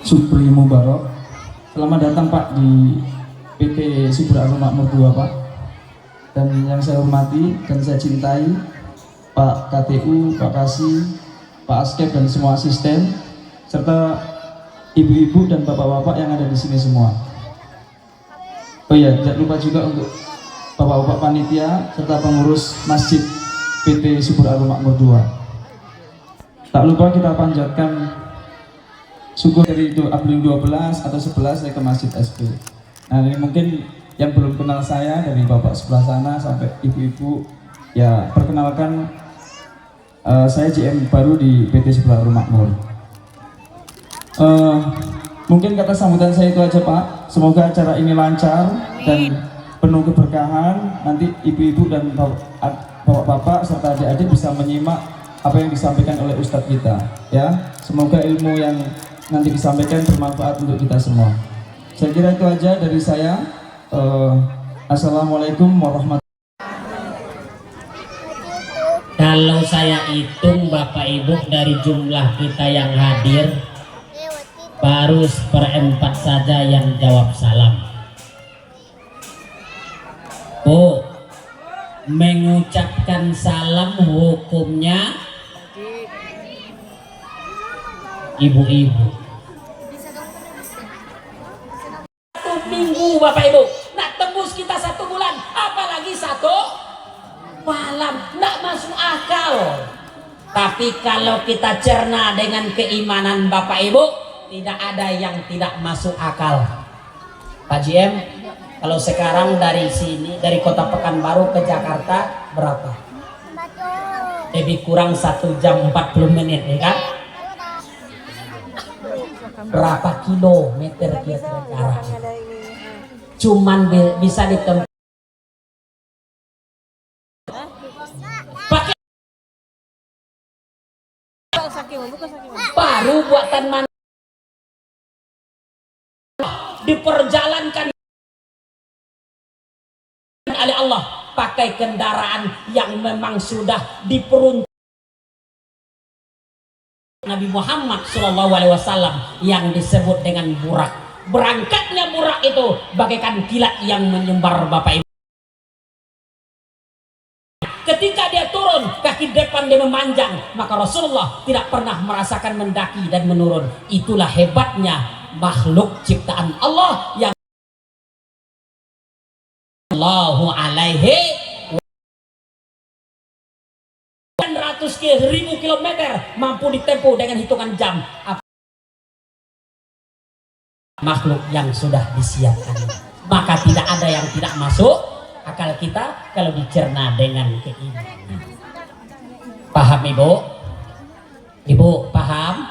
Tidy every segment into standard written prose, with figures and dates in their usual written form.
Supri Mubarok. Selamat datang Pak di PT Subur Arum Makmur 2 Pak. Dan yang saya hormati dan saya cintai Pak KTU, Pak Kasih, Pak Askep dan semua asisten, serta ibu-ibu dan bapak-bapak yang ada di sini semua. Oh iya, jangan lupa juga untuk bapak-bapak panitia serta pengurus masjid PT Subur Arum Makmur 2. Tak lupa kita panjatkan syukur dari itu Abling 12 atau 11 saya ke Masjid SP. Nah ini mungkin yang belum kenal saya dari bapak sebelah sana sampai ibu-ibu, ya perkenalkan saya GM baru di PT Subur Arum Makmur. Mungkin kata sambutan saya itu aja Pak. Semoga acara ini lancar dan penuh keberkahan. Nanti ibu-ibu dan bapak-bapak serta adik-adik bisa menyimak apa yang disampaikan oleh Ustadz kita. Ya, semoga ilmu yang nanti disampaikan bermanfaat untuk kita semua. Saya kira itu aja dari saya. Assalamualaikum warahmatullahi wabarakatuh. Kalau saya hitung Bapak Ibu dari jumlah kita yang hadir, baru seperempat saja yang jawab salam. Oh, mengucapkan salam hukumnya ibu-ibu. Satu minggu Bapak Ibu, nak tembus kita 1 bulan, apalagi 1 malam, nak masuk akal. Tapi kalau kita cerna dengan keimanan Bapak Ibu, tidak ada yang tidak masuk akal. Pak GM, kalau sekarang dari sini, dari Kota Pekanbaru ke Jakarta berapa? Lebih kurang 1 jam 40 menit, ya kan? Berapa kilometer kira-kira jaraknya? Cuman bisa ditempuh pakai baru buatan mana diperjalankan oleh Allah pakai kendaraan yang memang sudah diperuntukkan Nabi Muhammad SAW yang disebut dengan burak. Berangkatnya burak itu bagaikan kilat yang menyembar Bapak Ibu. Ketika dia turun, kaki depan dia memanjang, maka Rasulullah tidak pernah merasakan mendaki dan menurun. Itulah hebatnya makhluk ciptaan Allah yang Allahu alaihi 100.000 kilometer mampu ditempuh dengan hitungan jam. Makhluk yang sudah disiapkan, maka tidak ada yang tidak masuk akal kita kalau dicerna dengan keimanan. Paham Ibu? Ibu paham?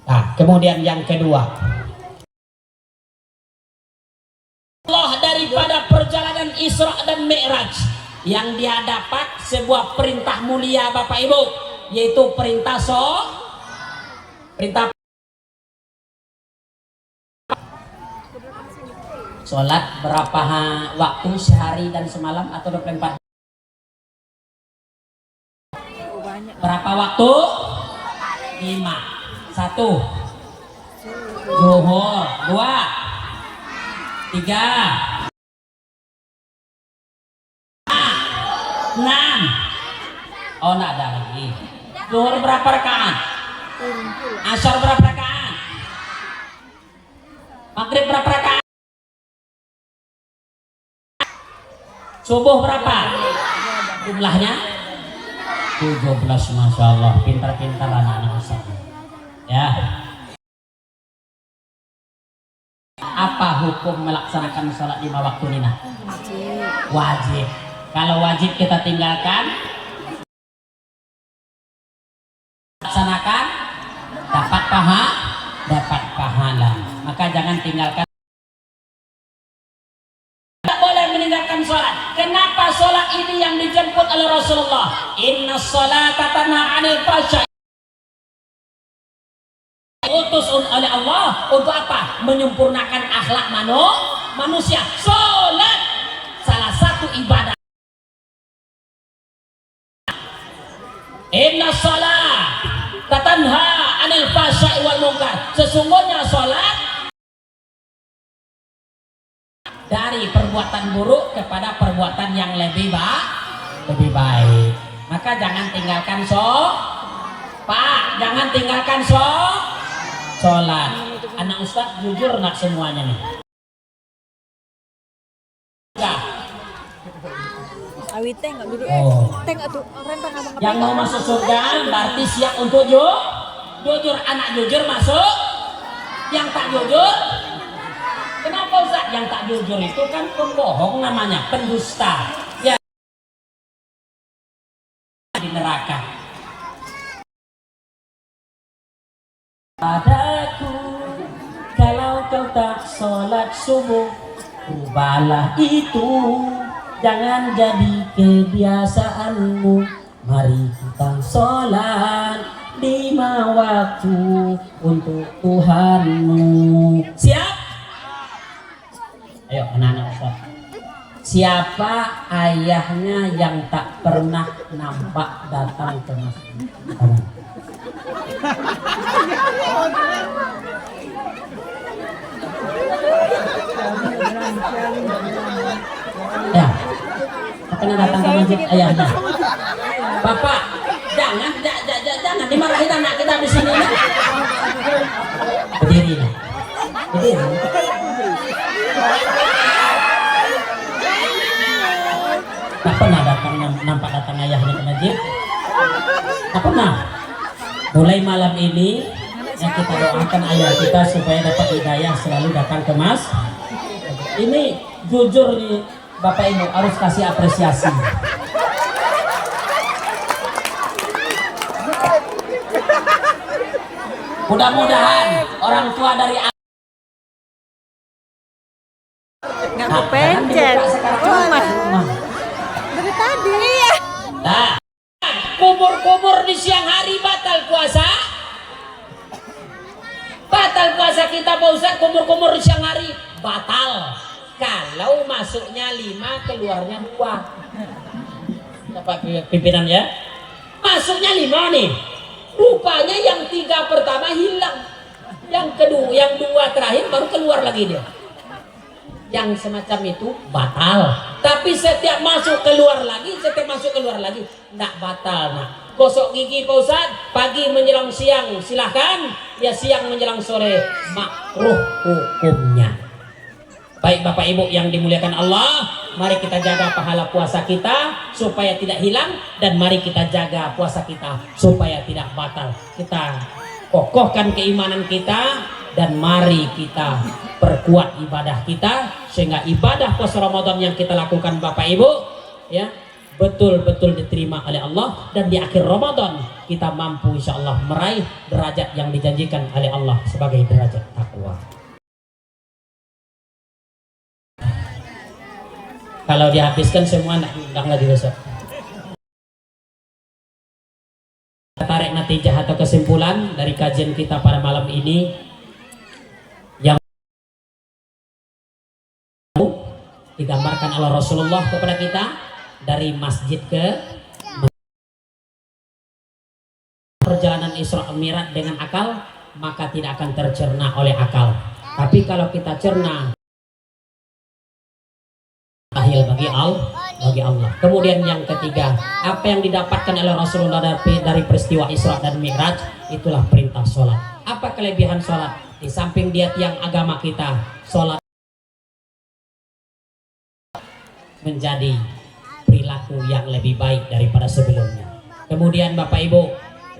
Nah, kemudian yang kedua, Allah daripada perjalanan Isra dan Mi'raj yang dia dapat sebuah perintah mulia Bapak Ibu, yaitu perintah sholat berapa waktu sehari dan semalam atau 24? Berapa waktu? 5. 1 zuhur, 2 3 6. Oh enggak ada lagi. Zuhur berapa rakaat? Asar berapa rakaat? Maghrib berapa rakaat? Subuh berapa? Jumlahnya 17. Masya Allah, pintar-pintar anak-anak Ustaz. Ya. Apa hukum melaksanakan sholat 5 waktu Nina? Wajib. Kalau wajib kita tinggalkan, laksanakan, dapat pahala. Maka jangan tinggalkan. Tidak boleh meninggalkan sholat. Kenapa sholat ini yang dijemput oleh Rasulullah? Inna sholata tanha 'anil fahsya'i. Utus oleh Allah untuk apa? Menyempurnakan akhlak manusia. Sholat salah satu ibadah. Inna sholata tanha 'anil fahsya'i wal munkar. Sesungguhnya sholat dari perbuatan buruk kepada perbuatan yang lebih baik. Maka jangan tinggalkan Pak, jangan tinggalkan sholat. Anak Ustadz jujur nak semuanya nih. Awite nggak dulu. Tengok tuh rempah abang. Yang mau masuk surga berarti siap untuk jujur. Anak jujur masuk. Yang tak jujur, kenapa Ustaz? Yang tak jujur itu kan pembohong namanya, pendusta. Ya di neraka. Padaku kalau kau tak sholat subuh, ubahlah itu, jangan jadi kebiasaanmu. Mari kita sholat 5 waktu untuk Tuhanmu. Siap? Ayo anak-anak Ustaz. Siapa ayahnya yang tak pernah nampak datang ke masjid? Ya, tak pernah datang ke masjid ayahnya. Bapak, jangan dimarahin anak kita di sini. Berdiri. Tak pernah nampak datang ayahnya ke masjid. Tak pernah. Mulai malam ini yang kita doakan ayah kita supaya dapat hidayah selalu datang ke ini jujur nih Bapak Ibu harus kasih apresiasi. Mudah-mudahan orang tua dari nggak kepencet. Dari tadi. Iya. Nah, kubur-kubur di siang hari batal puasa. Batal puasa kita Pak Ustaz, kubur-kubur di siang hari batal. Kalau masuknya 5, keluarnya 2. Bapak pimpinan ya. Masuknya 5 nih. Rupanya yang 3 pertama hilang. Yang kedua, yang 2 terakhir baru keluar lagi dia. Yang semacam itu batal. Tapi setiap masuk keluar lagi, enggak batal. Nah, gosok gigi Pak Ustaz, pagi menjelang siang silahkan, ya siang menjelang sore makruh hukumnya. Baik Bapak Ibu yang dimuliakan Allah, mari kita jaga pahala puasa kita supaya tidak hilang, dan mari kita jaga puasa kita supaya tidak batal. Kita kokohkan keimanan kita, dan mari kita perkuat ibadah kita sehingga ibadah puasa Ramadan yang kita lakukan Bapak Ibu ya betul-betul diterima oleh Allah, dan di akhir Ramadan kita mampu insya Allah meraih derajat yang dijanjikan oleh Allah sebagai derajat takwa. Kalau dihabiskan semua enggak lagi besok. Tarik natijah atau kesimpulan dari kajian kita pada malam ini yang digambarkan oleh Rasulullah kepada kita dari masjid ke perjalanan Isra Mi'raj dengan akal, maka tidak akan tercerna oleh akal. Tapi kalau kita cerna bagi Allah. Kemudian yang ketiga, apa yang didapatkan oleh Rasulullah dari peristiwa Isra dan Mi'raj, itulah perintah sholat. Apa kelebihan sholat? Di samping dia tiang agama kita, sholat menjadi perilaku yang lebih baik daripada sebelumnya. Kemudian Bapak Ibu,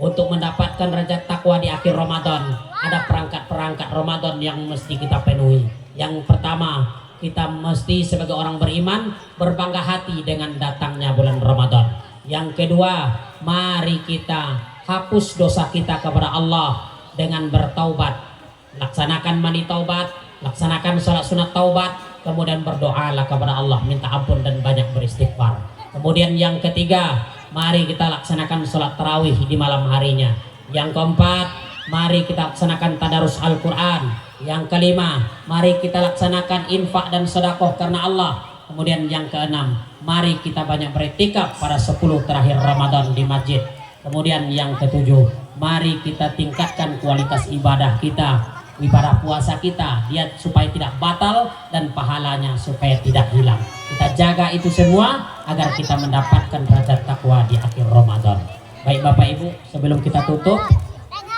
untuk mendapatkan derajat takwa di akhir Ramadan, ada perangkat-perangkat Ramadan yang mesti kita penuhi. Yang pertama, kita mesti sebagai orang beriman berbangga hati dengan datangnya bulan Ramadan. Yang kedua, mari kita hapus dosa kita kepada Allah dengan bertaubat. Laksanakan mandi taubat, laksanakan salat sunat taubat, kemudian berdoalah kepada Allah, minta ampun dan banyak beristighfar. Kemudian yang ketiga, mari kita laksanakan sholat tarawih di malam harinya. Yang keempat, mari kita laksanakan tadarus Al-Quran. Yang kelima, mari kita laksanakan infak dan sedekah karena Allah. Kemudian yang keenam, mari kita banyak beriktikaf pada 10 terakhir Ramadan di masjid. Kemudian yang ketujuh, Mari kita tingkatkan kualitas ibadah kita, ibadah puasa kita, dia supaya tidak batal dan pahalanya supaya tidak hilang. Kita jaga itu semua agar kita mendapatkan derajat takwa di akhir Ramadan. Baik Bapak Ibu, sebelum kita tutup,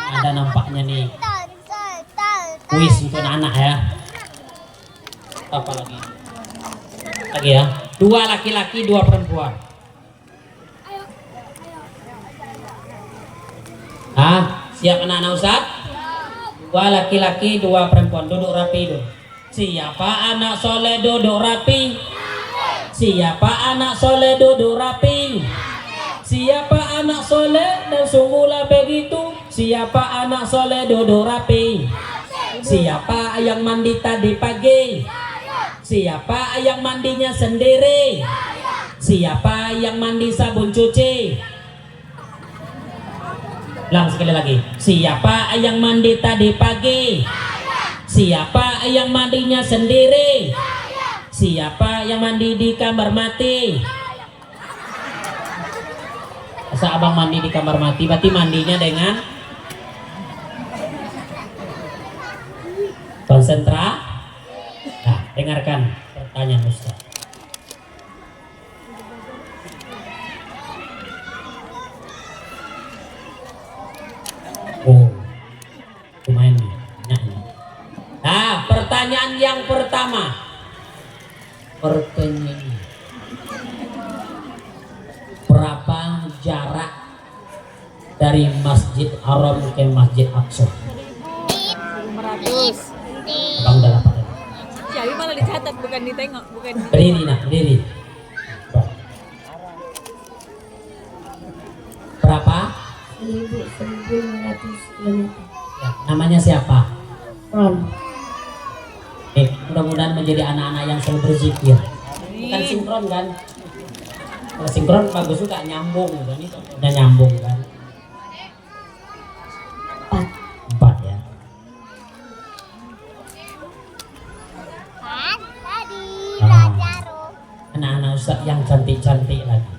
ada nampaknya nih kuis untuk anak ya. Apa lagi? Lagi ya. 2 laki-laki, 2 perempuan. Siap anak-anak Ustaz? 2 laki-laki, 2 perempuan. Duduk rapi dulu. Siapa anak soleh duduk rapi? Siapa anak soleh duduk rapi? Siapa anak soleh dan sungguhlah begitu? Siapa anak soleh duduk rapi? Siapa yang mandi tadi pagi? Siapa yang mandinya sendiri? Siapa yang mandi sabun cuci? Ulang sekali lagi. Siapa yang mandi tadi pagi? Siapa yang mandinya sendiri? Siapa yang mandi di kamar mati? Masa abang mandi di kamar mati? Berarti mandinya dengan konsentrasi. Nah, dengarkan pertanyaan Ustaz. Oh, lumayan nih. Nah, pertanyaan yang pertama. Pertanyaan. Berapa jarak dari Masjid Haram ke Masjid Aqsa? 500. Abang udah lapar. Jadi malah dicatat bukan ditengok, bukan. Berdiri nak, berdiri. Berapa? 1.900 km. Ya, namanya siapa? Ron. Mudah-mudahan menjadi anak-anak yang selalu berzikir. Bukan sinkron kan? Kalau sinkron bagus juga nyambung gitu. Ini udah nyambung kan? 4 ya. Anak-anak Ustaz yang cantik-cantik lagi.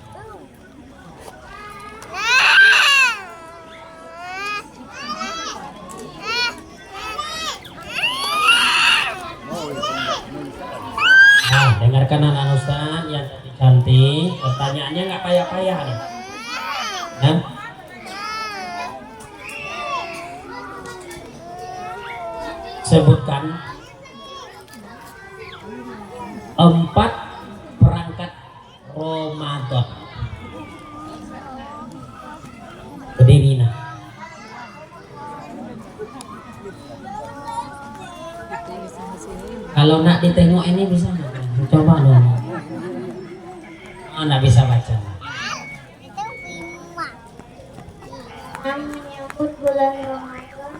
Dengarkan anak Ustaz yang cantik, pertanyaannya nggak payah-payah nih. Nah, sebutkan 4 perangkat Ramadan. Berdiri nah. Kalau nak ditengok ini bisa nggak? Coba dong. Oh, nggak bisa baca. Menyambut bulan Ramadan,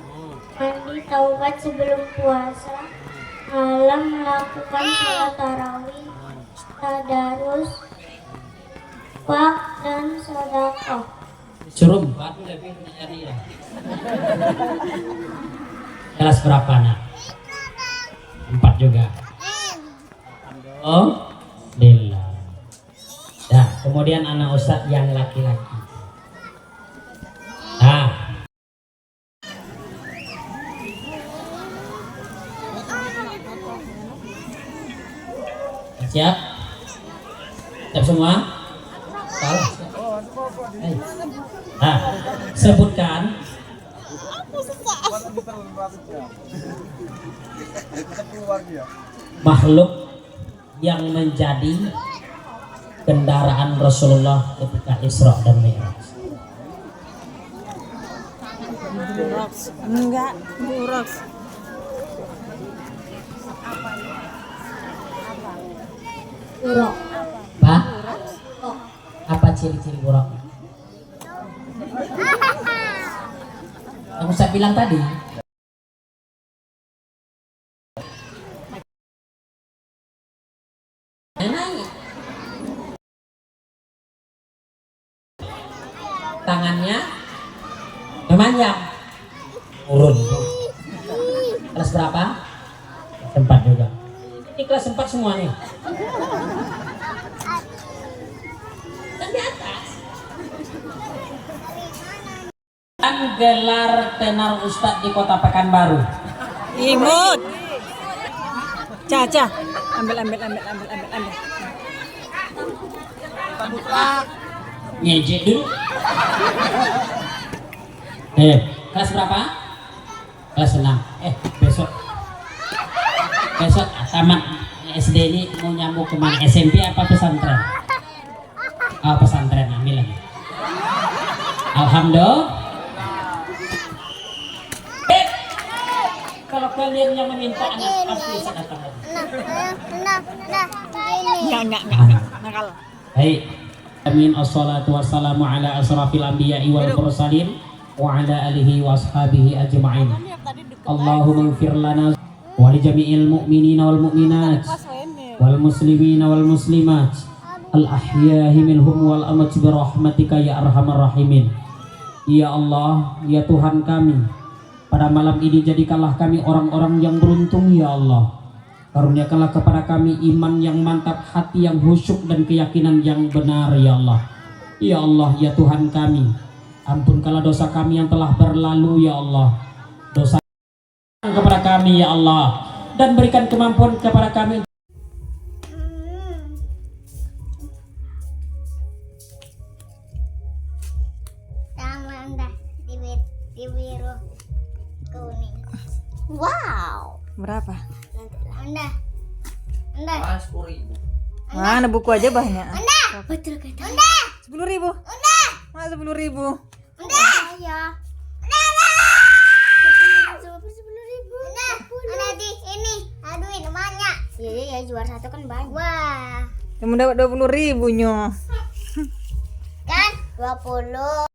mandi taubat sebelum puasa, malam melakukan sholat tarawih, tadarus, wak dan sedekah. Suruh 4 lebih dari ya. Kelas berapa nak? 4 juga. Oh, Alhamdulillah. Nah, kemudian anak Ustadz yang laki-laki. Nah, siap? Siap semua? Salah. Nah, sebutkan makhluk yang menjadi kendaraan Rasulullah ketika Isra dan Mi'raj. Enggak, buruk. Buruk. Pak, apa ciri-ciri buruk? Yang saya bilang tadi. Tangannya memanjang, urun. Kelas berapa? Kelas 4 juga. Ini kelas 4 semua nih. Dan di atas. Dan gelar tenar Ustadz di Kota Pekanbaru? Imut. Caca. Ambil. Ngejek dulu. Kelas berapa? Kelas 6. Besok tamat SD ini mau nyambung kemana? SMP apa pesantren? Pesantren, ambil lagi. Alhamdulillah. Kalau kalian yang meminta anak pasti bisa datang lagi. Enggak. Nakal. Baik. Amin. Assalatu wassalamu ala asrafil anbiya'i wal mursalin wa ala alihi wa ashabihi ajma'in. Allahumma ighfir lana wa li jami'il mu'minina wal mu'minat wal muslimina wal muslimat al ahya'i minhum wal amwat bi rahmatika ya arhamar rahimin. Ya Allah, ya Tuhan kami, pada malam ini jadikanlah kami orang-orang yang beruntung ya Allah. Karuniakanlah kepada kami iman yang mantap, hati yang khusyuk dan keyakinan yang benar ya Allah. Ya Allah, ya Tuhan kami, ampunkanlah dosa kami yang telah berlalu ya Allah. Dosa kepada kami ya Allah, dan berikan kemampuan kepada kami. Di biru kuning. Wow. Berapa? Anda. Mana buku aja banyak. Betul kata. 10.000. Mana 10.000? Ya. 10.000. Di ini. Aduin banyak. Iya juara 1 kan banyak. Wah. Yang dapat 20.000 nyo. Kan 20.